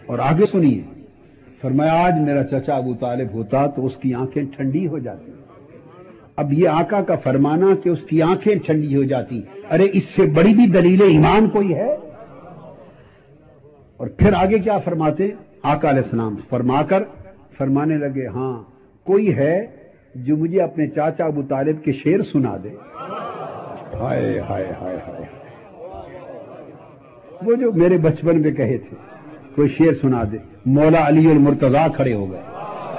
اور آگے سنیے، فرمایا آج میرا چچا ابو طالب ہوتا تو اس کی آنکھیں ٹھنڈی ہو جاتی۔ اب یہ آقا کا فرمانا کہ اس کی آنکھیں ٹھنڈی ہو جاتی، ارے اس سے بڑی بھی دلیل ایمان کوئی ہے؟ اور پھر آگے کیا فرماتے آقا علیہ السلام؟ فرما کر فرمانے لگے ہاں کوئی ہے جو مجھے اپنے چاچا ابو طالب کے شعر سنا دے۔ ہائے ہائے ہائے ہائے، وہ جو میرے بچپن میں کہے تھے کوئی شعر سنا دے۔ مولا علی المرتضیٰ کھڑے ہو گئے،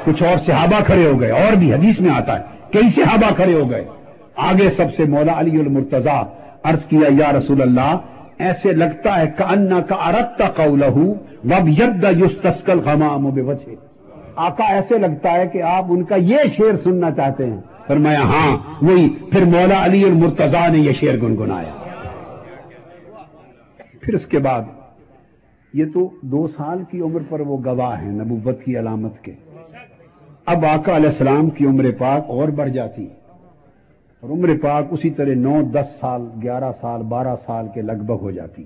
کچھ اور صحابہ کھڑے ہو گئے، اور بھی حدیث میں آتا ہے کئی صحابہ کھڑے ہو گئے۔ آگے سب سے مولا علی المرتضیٰ، عرض کیا یا رسول اللہ ایسے لگتا ہے کأنک اردت قولہ وابید یستسقی الغمام بوجہہ، آقا ایسے لگتا ہے کہ آپ ان کا یہ شعر سننا چاہتے ہیں۔ فرمایا ہاں وہی۔ پھر مولا علی المرتضیٰ نے یہ شعر گنگنایا۔ پھر اس کے بعد یہ تو 2 سال کی عمر پر وہ گواہ ہیں نبوت کی علامت کے۔ اب آقا علیہ السلام کی عمر پاک اور بڑھ جاتی، اور عمر پاک اسی طرح 9 10 سال 11 سال 12 سال کے لگ بھگ ہو جاتی۔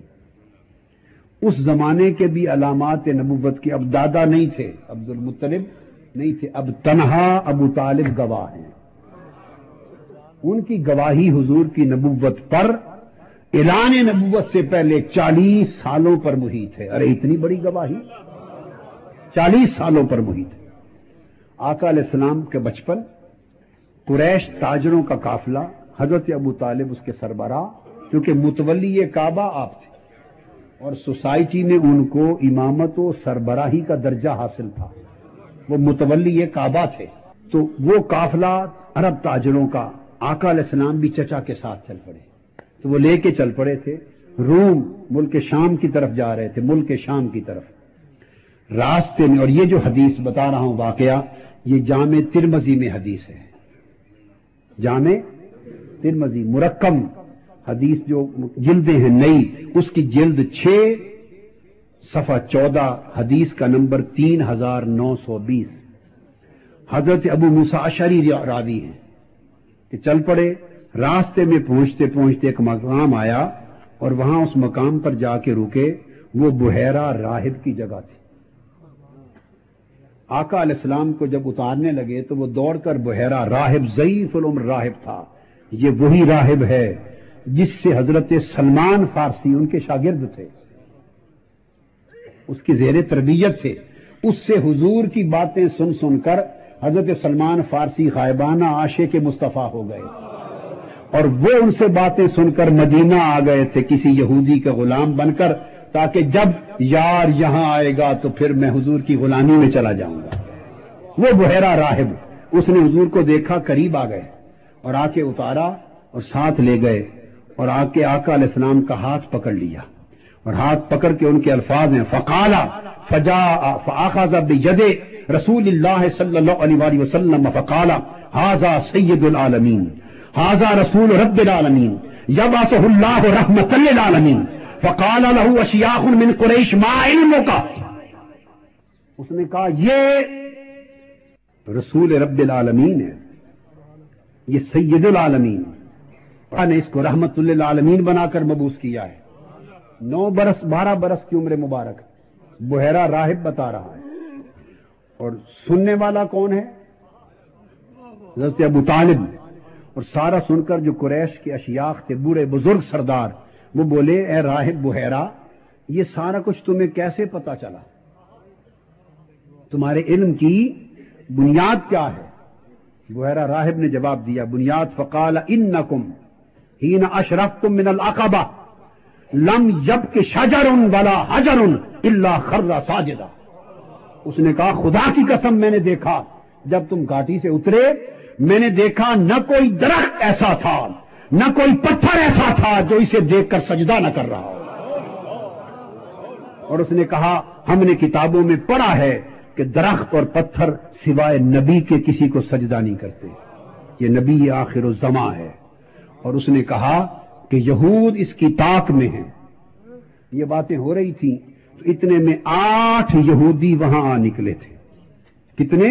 اس زمانے کے بھی علامات نبوت کے، اب دادا نہیں تھے، عبد المطلب نہیں تھے، اب تنہا ابو طالب گواہ ہیں۔ ان کی گواہی حضور کی نبوت پر اعلان نبوت سے پہلے 40 سالوں پر محیط ہے۔ ارے اتنی بڑی گواہی 40 سالوں پر محیط ہے۔ آقا علیہ السلام کے بچپن، قریش تاجروں کا قافلہ، حضرت ابو طالب اس کے سربراہ، کیونکہ متولی کعبہ آپ تھے اور سوسائٹی میں ان کو امامت و سربراہی کا درجہ حاصل تھا، وہ متولی کعبہ تھے۔ تو وہ قافلہ عرب تاجروں کا، آقا علیہ السلام بھی چچا کے ساتھ چل پڑے، تو وہ لے کے چل پڑے تھے روم، ملک شام کی طرف جا رہے تھے، ملک شام کی طرف۔ راستے میں، اور یہ جو حدیث بتا رہا ہوں واقعہ، یہ جامع ترمذی میں حدیث ہے، جامع ترمذی مرقم حدیث جو جلدیں ہیں نئی، اس کی جلد 6 صفحہ 14 حدیث کا نمبر 3920۔ حضرت ابو موسیٰ اشعری راوی ہیں کہ چل پڑے، راستے میں پہنچتے پہنچتے ایک مقام آیا اور وہاں اس مقام پر جا کے رکے، وہ بحیرہ راہب کی جگہ تھی۔ آقا علیہ السلام کو جب اتارنے لگے تو وہ دوڑ کر بحیرہ راہب، ضعیف العمر راہب تھا، یہ وہی راہب ہے جس سے حضرت سلمان فارسی ان کے شاگرد تھے، اس کی زیر تربیت تھے، اس سے حضور کی باتیں سن سن کر حضرت سلمان فارسی غائبانہ عاشق مصطفیٰ ہو گئے، اور وہ ان سے باتیں سن کر مدینہ آ گئے تھے کسی یہودی کا غلام بن کر، تاکہ جب یار یہاں آئے گا تو پھر میں حضور کی غلامی میں چلا جاؤں گا۔ وہ بحیرہ راہب، اس نے حضور کو دیکھا، قریب آ گئے اور آ کے اتارا اور ساتھ لے گئے، اور آ کے آقا علیہ السلام کا ہاتھ پکڑ لیا، اور ہاتھ پکڑ کے ان کے الفاظ ہیں فقال فجاء فاخذ بید رسول اللہ صلی اللہ علیہ وسلم فقال ھذا سید العالمین ھذا رسول رب العالمین یبعثہ اللہ رحمۃ للعالمین فقال له اشیاخ من قریش ما علمک، اس نے کہا یہ رسول رب العالمین ہے، یہ سید العالمین، اللہ نے اس کو رحمت للعالمین بنا کر مبعوث کیا ہے۔ 9 برس 12 برس کی عمر مبارک، بحیرہ راہب بتا رہا ہے، اور سننے والا کون ہے؟ حضرت ابو طالب۔ اور سارا سن کر جو قریش کے اشیاخ تھے، بوڑھے بزرگ سردار، وہ بولے اے راہب بحیرہ، یہ سارا کچھ تمہیں کیسے پتا چلا؟ تمہارے علم کی بنیاد کیا ہے؟ بحیرہ راہب نے جواب دیا، بنیاد فقال انکم حین اشرفتم من العقبہ لم یبک شجر ولا حجر الا خر ساجدا، اس نے کہا خدا کی قسم میں نے دیکھا جب تم گھاٹی سے اترے، میں نے دیکھا نہ کوئی درخت ایسا تھا نہ کوئی پتھر ایسا تھا جو اسے دیکھ کر سجدہ نہ کر رہا ہو۔ اور اس نے کہا ہم نے کتابوں میں پڑھا ہے کہ درخت اور پتھر سوائے نبی کے کسی کو سجدہ نہیں کرتے، یہ نبی آخر الزماں ہے۔ اور اس نے کہا کہ یہود اس کی طاق میں ہیں۔ یہ باتیں ہو رہی تھیں تو اتنے میں 8 یہودی وہاں آ نکلے تھے۔ کتنے؟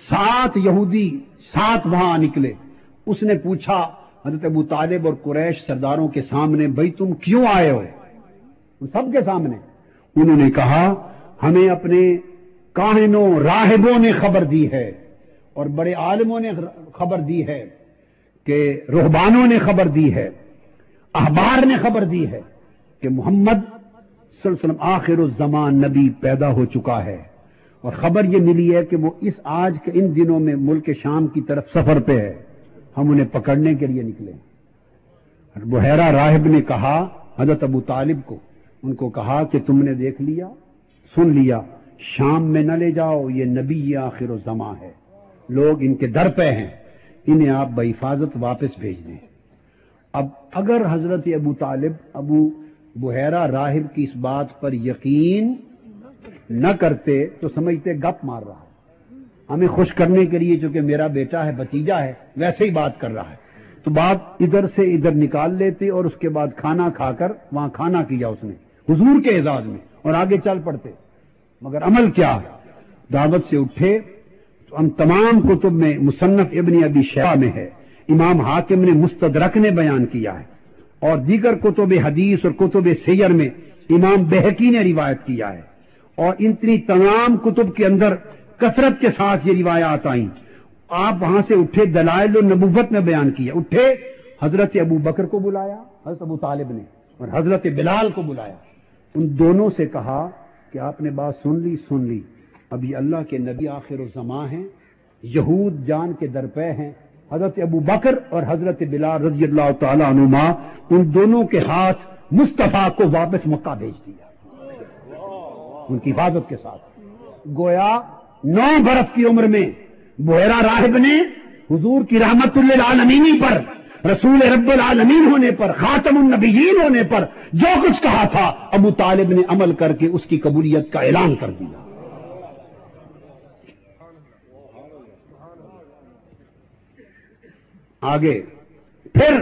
7 یہودی، 7 وہاں آ نکلے۔ اس نے پوچھا حضرت ابو طالب اور قریش سرداروں کے سامنے، بھئی تم کیوں آئے ہو؟ ان سب کے سامنے انہوں نے کہا ہمیں اپنے کاہنوں راہبوں نے خبر دی ہے اور بڑے عالموں نے خبر دی ہے کہ رہبانوں نے خبر دی ہے، احبار نے خبر دی ہے کہ محمد صلی اللہ علیہ وسلم آخر الزمان نبی پیدا ہو چکا ہے، اور خبر یہ ملی ہے کہ وہ اس آج کے ان دنوں میں ملک شام کی طرف سفر پہ ہے، ہم انہیں پکڑنے کے لیے نکلے۔ بحیرہ راہب نے کہا حضرت ابو طالب کو، ان کو کہا کہ تم نے دیکھ لیا، سن لیا، شام میں نہ لے جاؤ، یہ نبی آخر الزمان ہے، لوگ ان کے در پہ ہیں، انہیں آپ بحفاظت واپس بھیج دیں۔ اب اگر حضرت ابو طالب ابو بحیرہ راہب کی اس بات پر یقین نہ کرتے تو سمجھتے گپ مار رہا ہے، ہمیں خوش کرنے کے لیے چونکہ میرا بیٹا ہے، بھتیجا ہے، ویسے ہی بات کر رہا ہے، تو بات ادھر سے ادھر نکال لیتے اور اس کے بعد کھانا کھا کر وہاں کھانا کیا اس نے حضور کے اعزاز میں اور آگے چل پڑتے۔ مگر عمل کیا، دعوت سے اٹھے تو ہم تمام کتب میں مصنف ابن ابی شیبہ میں ہے، امام حاکم نے مستدرک نے بیان کیا ہے، اور دیگر کتب حدیث اور کتب سیر میں امام بہقی نے روایت کیا ہے، اور اتنی تمام کتب کے اندر کثرت کے ساتھ یہ روایات آئیں۔ آپ وہاں سے اٹھے، دلائل النبوت میں بیان کیا، اٹھے حضرت ابو بکر کو بلایا حضرت ابو طالب نے، اور حضرت بلال کو بلایا، ان دونوں سے کہا کہ آپ نے بات سن لی، ابھی اللہ کے نبی آخر الزمان ہیں، یہود جان کے درپے ہیں، حضرت ابو بکر اور حضرت بلال رضی اللہ تعالی عنہما، ان دونوں کے ہاتھ مصطفیٰ کو واپس مکہ بھیج دیا ان کی حفاظت کے ساتھ۔ گویا 9 برس کی عمر میں بحیرہ راہب نے حضور کی رحمت للعالمین پر، رسول رب العالمین ہونے پر، خاتم النبیین ہونے پر جو کچھ کہا تھا، ابو طالب نے عمل کر کے اس کی قبولیت کا اعلان کر دیا۔ آگے پھر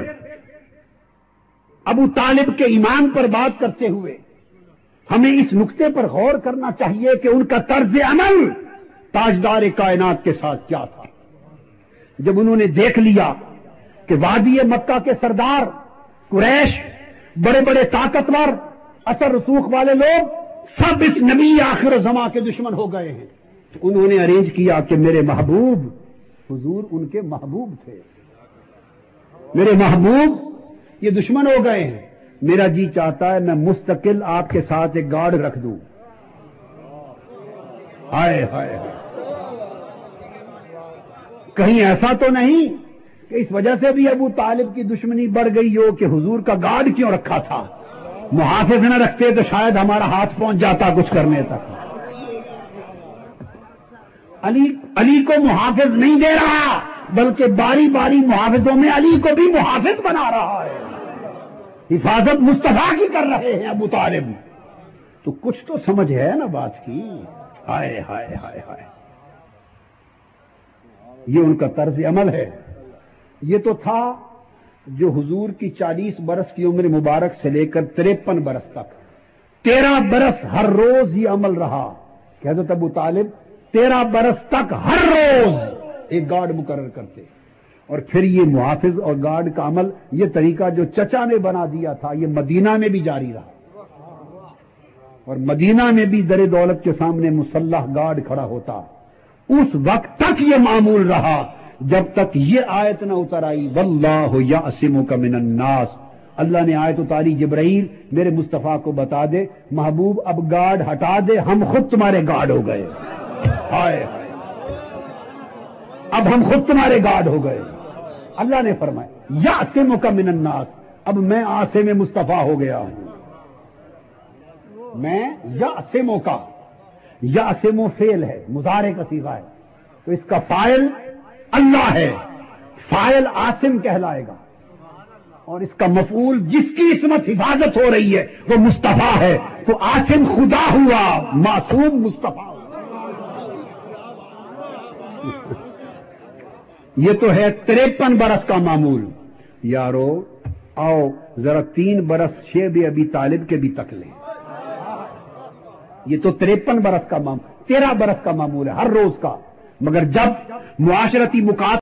ابو طالب کے ایمان پر بات کرتے ہوئے ہمیں اس نقطے پر غور کرنا چاہیے کہ ان کا طرز عمل تاجدار کائنات کے ساتھ کیا تھا۔ جب انہوں نے دیکھ لیا کہ وادی مکہ کے سردار قریش، بڑے بڑے طاقتور اثر رسوخ والے لوگ سب اس نبی آخر زمان کے دشمن ہو گئے ہیں، تو انہوں نے ارینج کیا کہ میرے محبوب، حضور ان کے محبوب تھے، میرے محبوب یہ دشمن ہو گئے ہیں، میرا جی چاہتا ہے میں مستقل آپ کے ساتھ ایک گارڈ رکھ دوں۔ ہائے ہائے ہائے، کہیں ایسا تو نہیں کہ اس وجہ سے بھی ابو طالب کی دشمنی بڑھ گئی ہو کہ حضور کا گارڈ کیوں رکھا تھا، محافظ نہ رکھتے تو شاید ہمارا ہاتھ پہنچ جاتا کچھ کرنے تک۔ علی کو محافظ نہیں دے رہا، بلکہ باری باری محافظوں میں علی کو بھی محافظ بنا رہا ہے، حفاظت مصطفیٰ کی کر رہے ہیں ابو طالب، تو کچھ تو سمجھ ہے نا بات کی۔ ہائے ہائے ہائے ہائے، یہ ان کا طرز عمل ہے۔ یہ تو تھا جو حضور کی 40 برس کی عمر مبارک سے لے کر 53 برس تک 13 برس ہر روز یہ عمل رہا کہ حضرت ابو طالب 13 برس تک ہر روز ایک گارڈ مقرر کرتے، اور پھر یہ محافظ اور گارڈ کا عمل، یہ طریقہ جو چچا نے بنا دیا تھا، یہ مدینہ میں بھی جاری رہا، اور مدینہ میں بھی در دولت کے سامنے مسلح گارڈ کھڑا ہوتا، اس وقت تک یہ معمول رہا جب تک یہ آیت نہ اتر آئی واللہ یعصمک من الناس۔ اللہ نے آیت اتاری، جبرائیل میرے مصطفیٰ کو بتا دے محبوب اب گارڈ ہٹا دے، ہم خود تمہارے گارڈ ہو گئے۔ ہائے ہائے، اب ہم خود تمہارے گارڈ ہو گئے۔ اللہ نے فرمایا یعصمک من الناس، اب میں عاصم مصطفیٰ ہو گیا ہوں، میں یعصمک، یعصم فعل ہے، مضارع کا صیغہ ہے، تو اس کا فاعل اللہ ہے، فاعل عاصم کہلائے گا، اور اس کا مفعول جس کی عصمت حفاظت ہو رہی ہے وہ مصطفیٰ ہے، تو عاصم خدا ہوا، معصوم مصطفیٰ ہوا۔ یہ تو ہے 53 برس کا معمول۔ یارو آؤ ذرا 3 برس شیب ابی طالب کے بھی تک لیں، یہ تو 53 برس کا معمول، 13 برس کا معمول ہے ہر روز کا، مگر جب معاشرتی مقابلہ